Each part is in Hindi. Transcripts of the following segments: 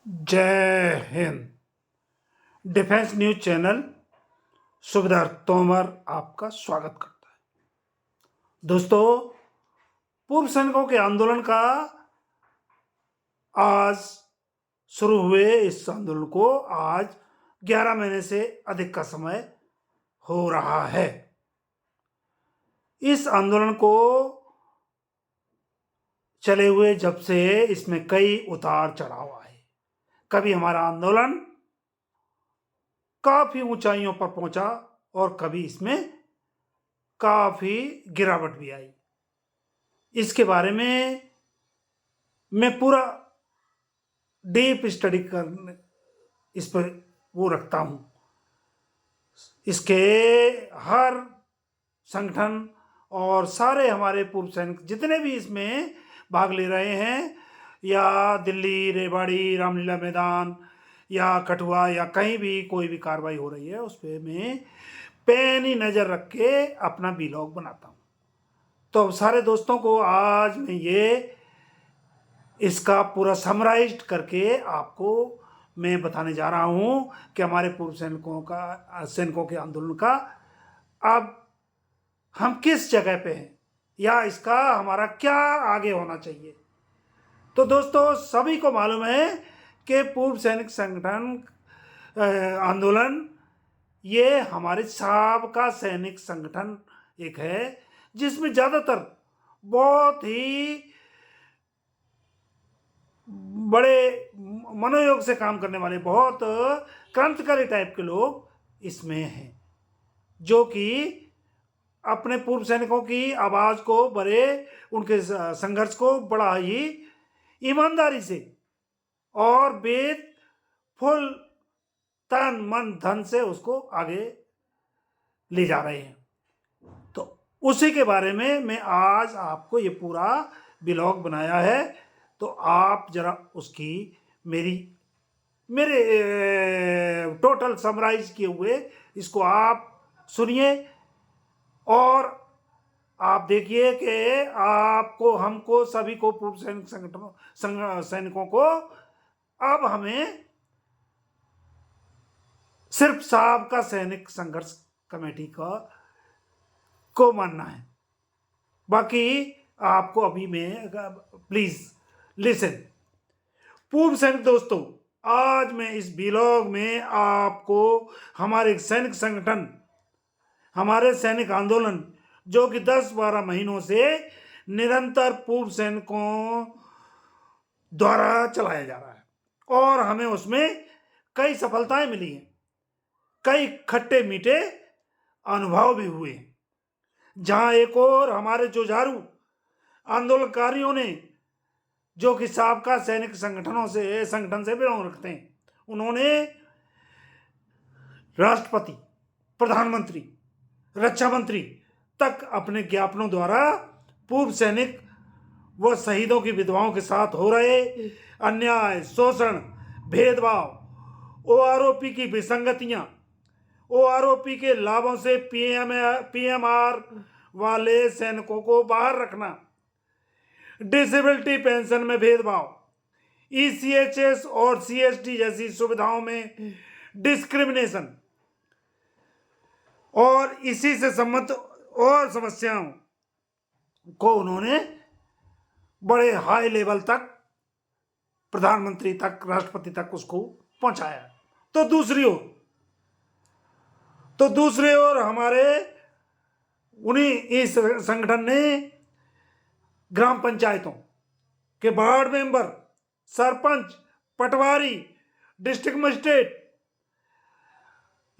जय हिंद। डिफेंस न्यूज चैनल सुबेदार तोमर आपका स्वागत करता है। दोस्तों, पूर्व सैनिकों के आंदोलन का आज शुरू हुए इस आंदोलन को आज 11 महीने से अधिक का समय हो रहा है। इस आंदोलन को चले हुए जब से इसमें कई उतार चढ़ाव आए। कभी हमारा आंदोलन काफी ऊंचाइयों पर पहुंचा और कभी इसमें काफी गिरावट भी आई। इसके बारे में मैं पूरा डीप स्टडी करने इस पर वो रखता हूं। इसके हर संगठन और सारे हमारे पूर्व सैनिक जितने भी इसमें भाग ले रहे हैं, या दिल्ली, रेवाड़ी, रामलीला मैदान या कठुआ या कहीं भी कोई भी कार्रवाई हो रही है, उस पर मैं पैनी नज़र रख के अपना व्लॉग बनाता हूँ। तो सारे दोस्तों को आज मैं ये इसका पूरा समराइज्ड करके आपको मैं बताने जा रहा हूँ कि हमारे पूर्व सैनिकों के आंदोलन का अब हम किस जगह पे हैं या इसका हमारा क्या आगे होना चाहिए। तो दोस्तों, सभी को मालूम है कि पूर्व सैनिक संगठन आंदोलन ये हमारे साबका सैनिक संगठन एक है, जिसमें ज़्यादातर बहुत ही बड़े मनोयोग से काम करने वाले बहुत क्रांतिकारी टाइप के लोग इसमें हैं, जो कि अपने पूर्व सैनिकों की आवाज़ को, बड़े उनके संघर्ष को बड़ा ही ईमानदारी से और बेद फुल तन मन धन से उसको आगे ले जा रहे हैं। तो उसी के बारे में मैं आज आपको ये पूरा व्लॉग बनाया है। तो आप जरा उसकी मेरे टोटल समराइज किए हुए इसको आप सुनिए और आप देखिए कि आपको, हमको, सभी को, पूर्व सैनिक सैनिकों को अब हमें सिर्फ साबका सैनिक संघर्ष कमेटी को मानना है। बाकी आपको अभी मैं प्लीज लिसन। पूर्व सैनिक दोस्तों, आज मैं इस व्लॉग में आपको हमारे सैनिक संगठन, हमारे सैनिक आंदोलन जो कि 10-12 महीनों से निरंतर पूर्व सैनिकों द्वारा चलाया जा रहा है और हमें उसमें कई सफलताएं मिली हैं, कई खट्टे मीठे अनुभव भी हुए। जहां एक और हमारे जुझारू आंदोलनकारियों ने, जो कि साबका सैनिक संगठन से बिलोंग रखते हैं, उन्होंने राष्ट्रपति, प्रधानमंत्री, रक्षा मंत्री तक अपने ज्ञापनों द्वारा पूर्व सैनिक व शहीदों की विधवाओं के साथ हो रहे अन्याय, शोषण, भेदभाव, ओआरओपी की विसंगतियां, ओआरओपी के लाभों से पीएमआर वाले सैनिकों को बाहर रखना, डिसेबिलिटी पेंशन में भेदभाव, ईसीएचएस और सीएसटी जैसी सुविधाओं में डिस्क्रिमिनेशन और इसी से संबंधित और समस्याओं को उन्होंने बड़े हाई लेवल तक, प्रधानमंत्री तक, राष्ट्रपति तक उसको पहुंचाया। तो दूसरी ओर हमारे इस संगठन ने ग्राम पंचायतों के वार्ड मेंबर, सरपंच, पटवारी, डिस्ट्रिक्ट मजिस्ट्रेट,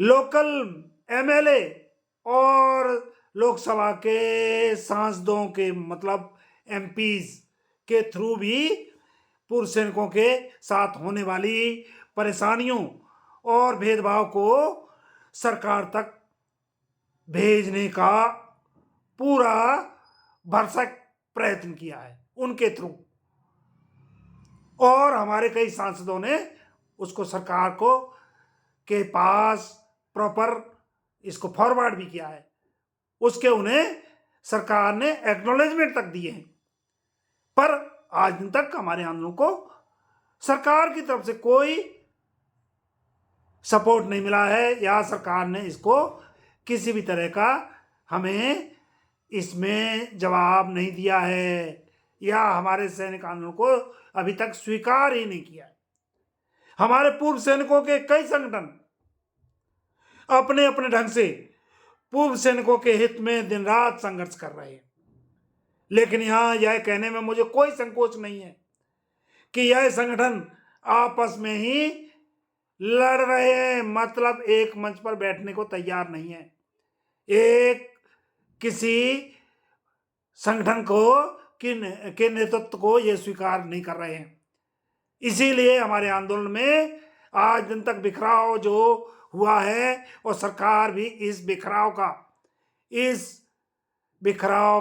लोकल एमएलए और लोकसभा के सांसदों के, मतलब एमपीज के थ्रू भी पूर्व सैनिकों के साथ होने वाली परेशानियों और भेदभाव को सरकार तक भेजने का पूरा भरसक प्रयत्न किया है उनके थ्रू, और हमारे कई सांसदों ने उसको सरकार को के पास प्रॉपर इसको फॉरवर्ड भी किया है। उसके उन्हें सरकार ने एक्नॉलेजमेंट तक दिए हैं, पर आज दिन तक हमारे आंदोलन को सरकार की तरफ से कोई सपोर्ट नहीं मिला है, या सरकार ने इसको किसी भी तरह का हमें इसमें जवाब नहीं दिया है, या हमारे सैनिक आंदोलन को अभी तक स्वीकार ही नहीं किया है। हमारे पूर्व सैनिकों के कई संगठन अपने अपने ढंग से पूर्व सैनिकों के हित में दिन रात संघर्ष कर रहे हैं, लेकिन यहां यह कहने में मुझे कोई संकोच नहीं है कि यह संगठन आपस में ही लड़ रहे हैं, मतलब एक मंच पर बैठने को तैयार नहीं है। एक किसी संगठन को के नेतृत्व को ये स्वीकार नहीं कर रहे हैं। इसीलिए हमारे आंदोलन में आज दिन तक बिखराव जो हुआ है, और सरकार भी इस बिखराव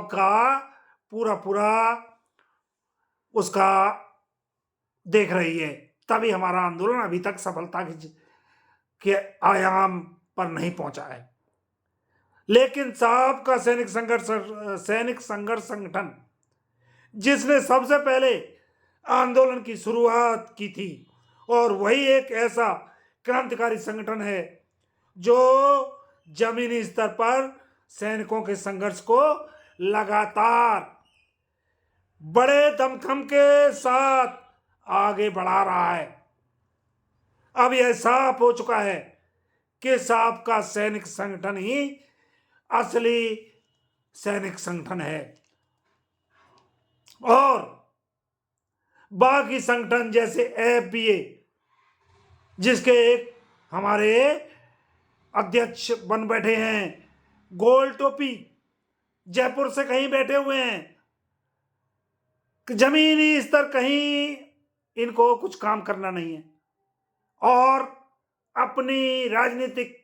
का पूरा उसका देख रही है, तभी हमारा आंदोलन अभी तक सफलता के आयाम पर नहीं पहुंचा है। लेकिन साहब का सैनिक संघर्ष संगठन जिसने सबसे पहले आंदोलन की शुरुआत की थी, और वही एक ऐसा क्रांतिकारी संगठन है जो जमीनी स्तर पर सैनिकों के संघर्ष को लगातार बड़े दमखम के साथ आगे बढ़ा रहा है। अब यह साफ हो चुका है कि साहब का सैनिक संगठन ही असली सैनिक संगठन है, और बाकी संगठन जैसे एफबीए, जिसके एक हमारे अध्यक्ष बन बैठे हैं, गोल टोपी जयपुर से कहीं बैठे हुए हैं, जमीनी स्तर कहीं इनको कुछ काम करना नहीं है, और अपनी राजनीतिक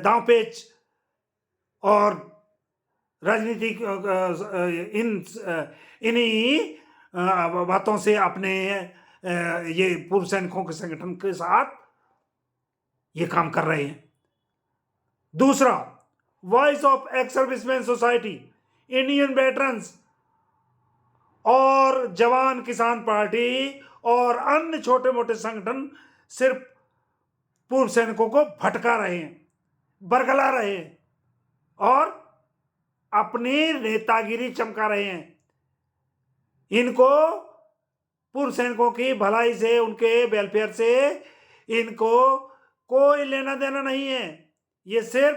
दांवपेच और राजनीतिक इन्हीं बातों से अपने ये पूर्व सैनिकों के संगठन के साथ ये काम कर रहे हैं। दूसरा, voice of ex serviceman society, Indian veterans और जवान किसान पार्टी और अन्य छोटे मोटे संगठन सिर्फ पूर्व सैनिकों को भटका रहे हैं, बरगला रहे हैं और अपनी नेतागिरी चमका रहे हैं। इनको पूर्व सैनिकों की भलाई से, उनके वेलफेयर से इनको कोई लेना देना नहीं है। ये सिर्फ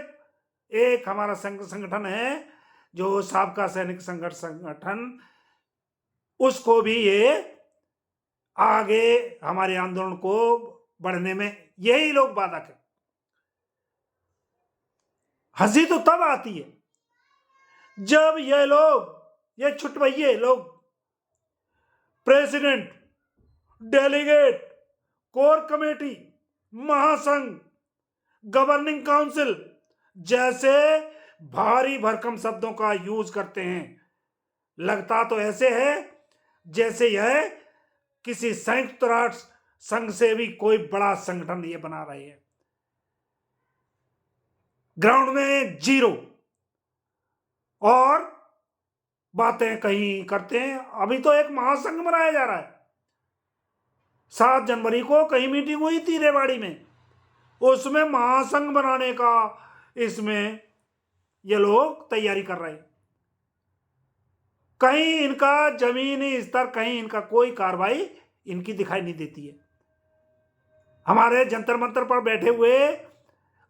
एक हमारा संगठन है जो साबका सैनिक संघर्ष संगठन, उसको भी ये आगे हमारे आंदोलन को बढ़ने में यही लोग बाधा कर। हंसी तो तब आती है जब ये लोग, ये छुटभइये लोग, प्रेसिडेंट, डेलीगेट, कोर कमेटी, महासंघ, गवर्निंग काउंसिल जैसे भारी भरकम शब्दों का यूज करते हैं। लगता तो ऐसे है जैसे यह किसी संयुक्त राष्ट्र संघ से भी कोई बड़ा संगठन ये बना रहे हैं। ग्राउंड में जीरो, और बातें कहीं करते हैं। अभी तो एक महासंघ बनाया जा रहा है। 7 जनवरी को कहीं मीटिंग हुई थी रेवाड़ी में, उसमें महासंघ बनाने का इसमें ये लोग तैयारी कर रहे हैं। कहीं इनका जमीनी स्तर, कहीं इनका कोई कार्रवाई इनकी दिखाई नहीं देती है। हमारे जंतर मंतर पर बैठे हुए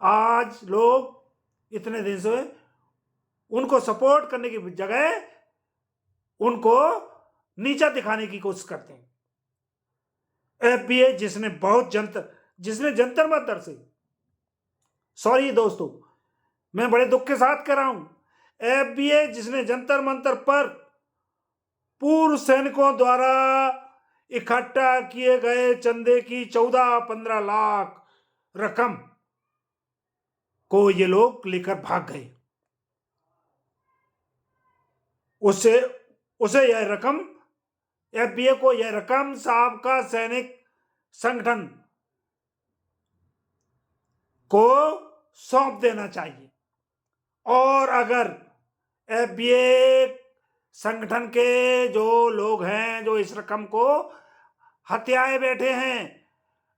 आज लोग इतने दिन से उनको सपोर्ट करने की जगह उनको नीचा दिखाने की कोशिश करते हैं। एफबीए जिसने जंतर मंतर से, सॉरी दोस्तों, मैं बड़े दुख के साथ कह रहा हूं, एफबीए जिसने जंतर मंतर पर पूर्व सैनिकों द्वारा इकट्ठा किए गए चंदे की 14-15 लाख रकम को ये लोग लेकर भाग गए। उसे यह रकम, एफबीए को यह रकम साबका सैनिक संगठन को सौंप देना चाहिए। और अगर एफबीए संगठन के जो लोग हैं, जो इस रकम को हत्याए बैठे हैं,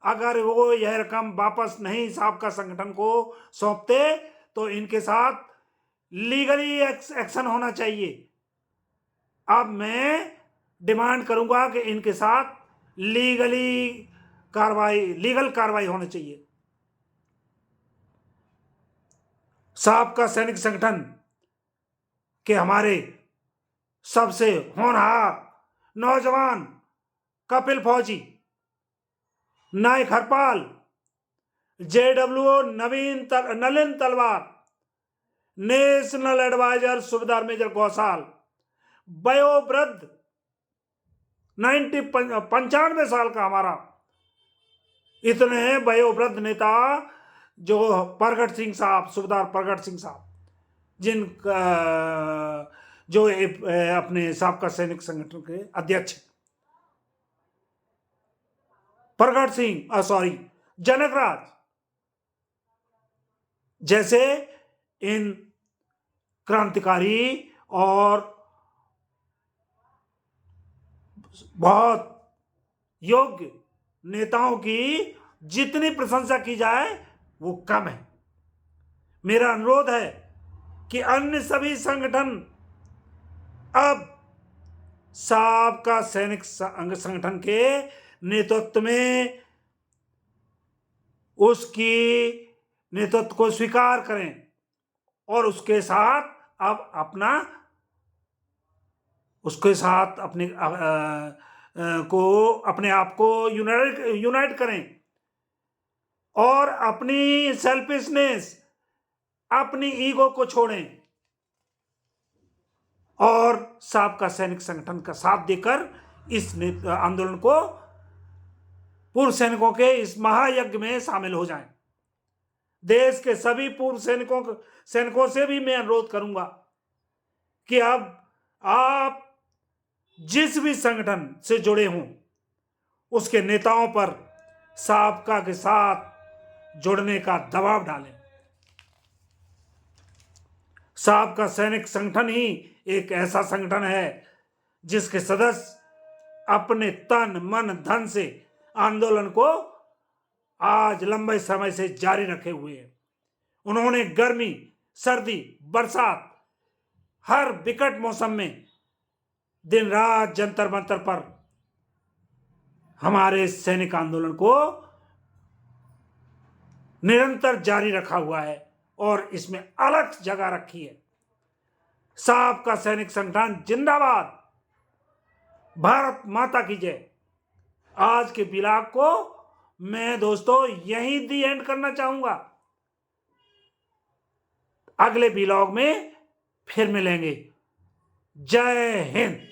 अगर वो यह रकम वापस नहीं साबका संगठन को सौंपते तो इनके साथ लीगली एक्शन होना चाहिए। अब मैं डिमांड करूंगा कि इनके साथ लीगल कार्रवाई होनी चाहिए। साबका सैनिक संगठन के हमारे सबसे होनहार नौजवान कपिल फौजी, नायक हरपाल, JWO नलिन तलवार, नेशनल एडवाइजर सूबेदार मेजर गौसाल, वयोवृद्ध 95 साल का हमारा इतने वयोवृद्ध नेता जो प्रगट सिंह साहब, सूबेदार प्रगट सिंह साहब, जिन जो अपने साबका सैनिक संगठन के अध्यक्ष प्रगट सिंह जनकराज जैसे इन क्रांतिकारी और बहुत योग्य नेताओं की जितनी प्रशंसा की जाए वो कम है। मेरा अनुरोध है कि अन्य सभी संगठन अब साबका सैनिक संगठन के नेतृत्व में उसकी नेतृत्व को स्वीकार करें और उसके साथ अपने आप को यूनाइट करें और अपनी सेल्फिशनेस, अपनी ईगो को छोड़ें और साबका सैनिक संगठन का साथ देकर इस आंदोलन को, पूर्व सैनिकों के इस महायज्ञ में शामिल हो जाएं। देश के सभी पूर्व सैनिकों से भी मैं अनुरोध करूंगा कि अब आप जिस भी संगठन से जुड़े हों उसके नेताओं पर साबका के साथ जुड़ने का दबाव डालें। साबका सैनिक संगठन ही एक ऐसा संगठन है जिसके सदस्य अपने तन मन धन से आंदोलन को आज लंबे समय से जारी रखे हुए हैं। उन्होंने गर्मी, सर्दी, बरसात, हर विकट मौसम में दिन रात जंतर मंतर पर हमारे सैनिक आंदोलन को निरंतर जारी रखा हुआ है और इसमें अलग जगह रखी है। साबका सैनिक संगठन जिंदाबाद, भारत माता की जय। आज के बिलाग को मैं दोस्तों यहीं दी एंड करना चाहूंगा। अगले ब्लॉग में फिर मिलेंगे। जय हिंद।